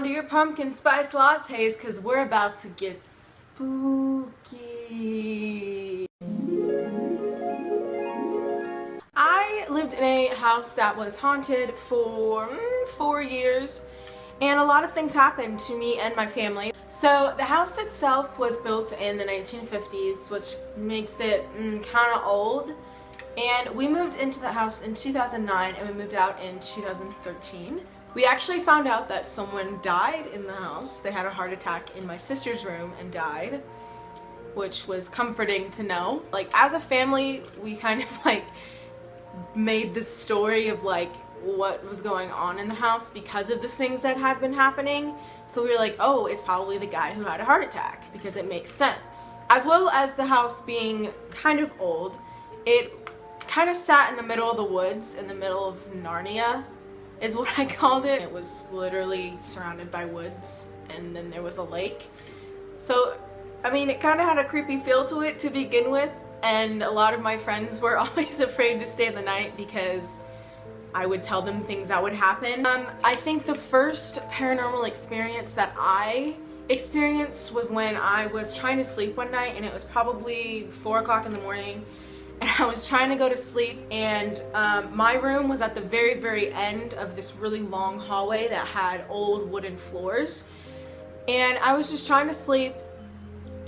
to your pumpkin spice lattes because we're about to get spooky. I lived in a house that was haunted for 4 years, and a lot of things happened to me and my family. So the house itself was built in the 1950s, which makes it kind of old. And we moved into the house in 2009 and we moved out in 2013. We actually found out that someone died in the house. They had a heart attack in my sister's room and died, which was comforting to know. Like, as a family, we kind of like made this story of like what was going on in the house because of the things that had been happening. So we were like, oh, it's probably the guy who had a heart attack because it makes sense. As well as the house being kind of old, it kind of sat in the middle of the woods, in the middle of Narnia is what I called it. It was literally surrounded by woods, and then there was a lake. So, I mean, it kind of had a creepy feel to it to begin with, and a lot of my friends were always afraid to stay the night because I would tell them things that would happen. I think the first paranormal experience that I experienced was when I was trying to sleep one night, and it was probably 4 o'clock in the morning. And I was trying to go to sleep, and my room was at the very, very end of this really long hallway that had old wooden floors. And I was just trying to sleep.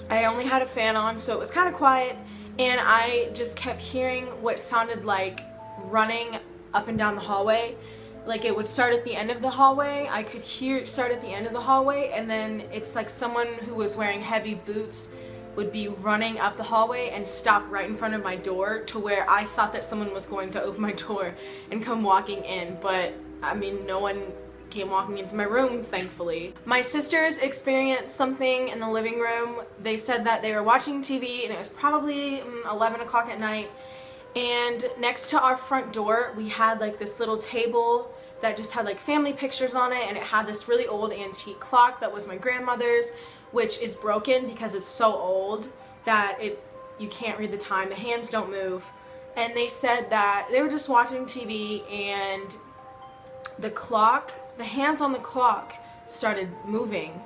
I only had a fan on, so it was kind of quiet. And I just kept hearing what sounded like running up and down the hallway. Like, it would start at the end of the hallway. I could hear it start at the end of the hallway, and then it's like someone who was wearing heavy boots would be running up the hallway and stop right in front of my door, to where I thought that someone was going to open my door and come walking in, but I mean, no one came walking into my room, thankfully. My sisters experienced something in the living room. They said that they were watching TV, and it was probably 11 o'clock at night, and next to our front door we had like this little table that just had like family pictures on it, and it had this really old antique clock that was my grandmother's, which is broken because it's so old that you can't read the time, the hands don't move. And they said that they were just watching TV, and the clock, the hands on the clock started moving,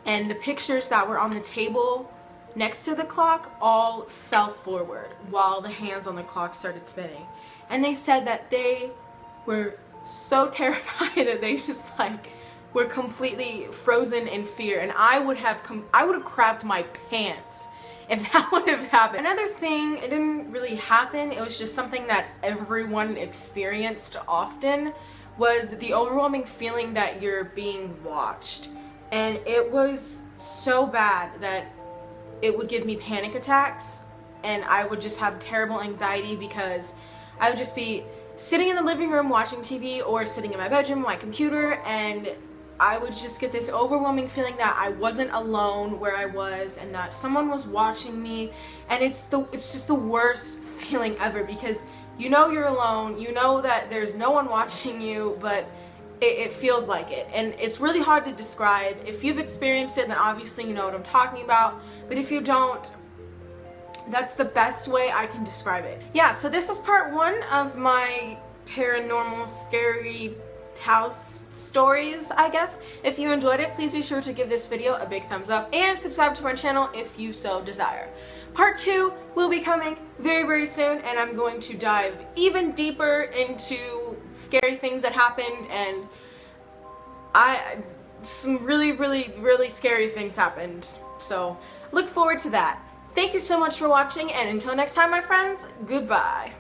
and the pictures that were on the table next to the clock all fell forward while the hands on the clock started spinning. And they said that they were so terrified that they just like were completely frozen in fear, and I would have crapped my pants if that would have happened. Another thing, it didn't really happen, it was just something that everyone experienced often, was the overwhelming feeling that you're being watched. And it was so bad that it would give me panic attacks, and I would just have terrible anxiety because I would just be sitting in the living room watching TV, or sitting in my bedroom on my computer, and I would just get this overwhelming feeling that I wasn't alone where I was, and that someone was watching me. And it's just the worst feeling ever, because you know you're alone, you know that there's no one watching you, but it feels like it, and it's really hard to describe. If you've experienced it, then obviously you know what I'm talking about, but if you don't, that's the best way I can describe it. Yeah, so this is part 1 of my paranormal scary house stories, I guess. If you enjoyed it, please be sure to give this video a big thumbs up and subscribe to my channel if you so desire. Part 2 will be coming very, very soon, and I'm going to dive even deeper into scary things that happened, and some really, really, really scary things happened. So look forward to that. Thank you so much for watching, and until next time, my friends, goodbye.